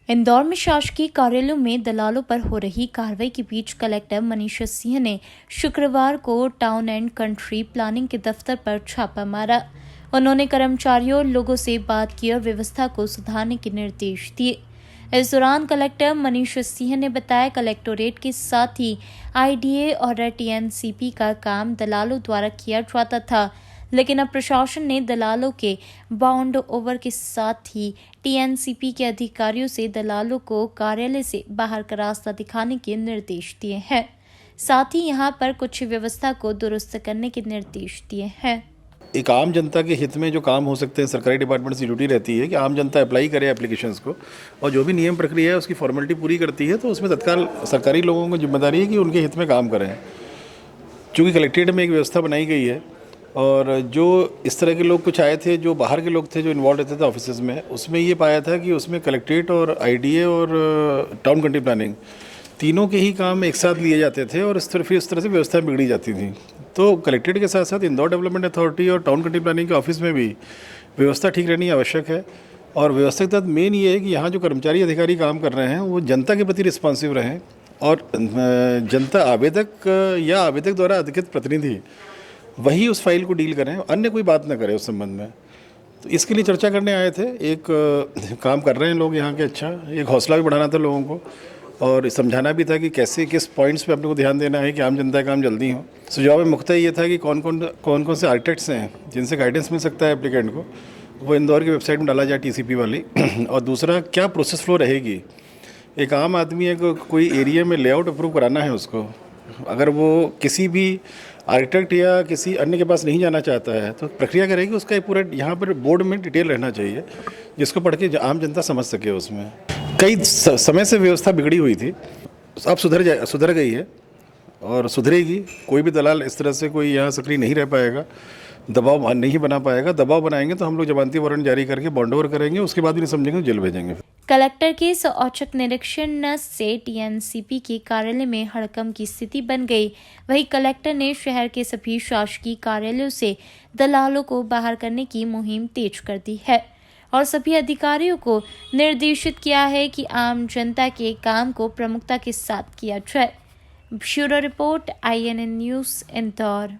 इंदौर में शासकीय कार्यालयों में दलालों पर हो रही कार्रवाई के बीच कलेक्टर मनीषा सिंह ने शुक्रवार को टाउन एंड कंट्री प्लानिंग के दफ्तर पर छापा मारा। उन्होंने कर्मचारियों और लोगों से बात की और व्यवस्था को सुधारने के निर्देश दिए। इस दौरान कलेक्टर मनीषा सिंह ने बताया, कलेक्टोरेट के साथ ही आईडीए और टीएनसीपी का काम दलालों द्वारा किया जाता था, लेकिन अब प्रशासन ने दलालों के बाउंड ओवर के साथ ही टीएनसीपी के अधिकारियों से दलालों को कार्यालय से बाहर का रास्ता दिखाने के निर्देश दिए हैं। साथ ही यहां पर कुछ व्यवस्था को दुरुस्त करने के निर्देश दिए हैं। एक आम जनता के हित में जो काम हो सकते हैं, सरकारी डिपार्टमेंट की ड्यूटी रहती है कि आम जनता अप्लाई करे एप्लीकेशंस को, और जो भी नियम प्रक्रिया है उसकी फॉर्मेलिटी पूरी करती है, तो उसमें तत्काल सरकारी लोगों की जिम्मेदारी है कि उनके हित में काम करें। चूँकि कलेक्ट्रेट में एक व्यवस्था बनाई गई है और जो इस तरह के लोग कुछ आए थे, जो बाहर के लोग थे जो इन्वॉल्व रहते थे ऑफिस में, उसमें ये पाया था कि उसमें कलेक्ट्रेट और आईडीए और टाउन कंट्री प्लानिंग तीनों के ही काम एक साथ लिए जाते थे और इस तरह से व्यवस्था बिगड़ी जाती थी। तो कलेक्ट्रेट के साथ साथ इंदौर डेवलपमेंट अथॉरिटी और टाउन कंट्री प्लानिंग के ऑफिस में भी व्यवस्था ठीक रहनी आवश्यक है। और व्यवस्था के तहत मेन ये है कि यहाँ जो कर्मचारी अधिकारी काम कर रहे हैं वो जनता के प्रति रिस्पॉन्सिव रहें और जनता आवेदक द्वारा अधिकृत प्रतिनिधि वही उस फाइल को डील करें, अन्य कोई बात ना करें उस संबंध में। तो इसके लिए चर्चा करने आए थे। एक काम कर रहे हैं लोग यहाँ के, अच्छा एक हौसला भी बढ़ाना था लोगों को और समझाना भी था कि कैसे किस पॉइंट्स पे अपने को ध्यान देना है कि आम जनता का काम जल्दी हो। सुझाव में मुख्यतः ये था कि कौन कौन से आर्किटेक्ट्स हैं जिनसे गाइडेंस मिल सकता है एप्लीकेंट को, वो इंदौर की वेबसाइट में डाला जाए टीसीपी वाली। और दूसरा, क्या प्रोसेस फ्लो रहेगी। एक आम आदमी है, कोई एरिया में लेआउट अप्रूव कराना है उसको, अगर वो किसी भी आर्किटेक्ट या किसी अन्य के पास नहीं जाना चाहता है तो प्रक्रिया करेगी, उसका एक पूरा यहाँ पर बोर्ड में डिटेल रहना चाहिए जिसको पढ़ के आम जनता समझ सके। उसमें कई समय से व्यवस्था बिगड़ी हुई थी, अब सुधर गई है और सुधरेगी। कोई भी दलाल इस तरह से कोई यहाँ सक्रिय नहीं रह पाएगा, दबाव नहीं बना पाएगा। दबाव बनाएंगे तो हम लोग जमानती वारंट जारी करके बॉन्ड ओवर करेंगे, उसके बाद भी नहीं समझेंगे तो जेल भेजेंगे। कलेक्टर के इस औचक निरीक्षण से टीएनसीपी के कार्यालय में हड़कंप की स्थिति बन गई। वहीं कलेक्टर ने शहर के सभी शासकीय कार्यालयों से दलालों को बाहर करने की मुहिम तेज कर दी है और सभी अधिकारियों को निर्देशित किया है कि आम जनता के काम को प्रमुखता के साथ किया जाए। Bureau report, INN news, Indore.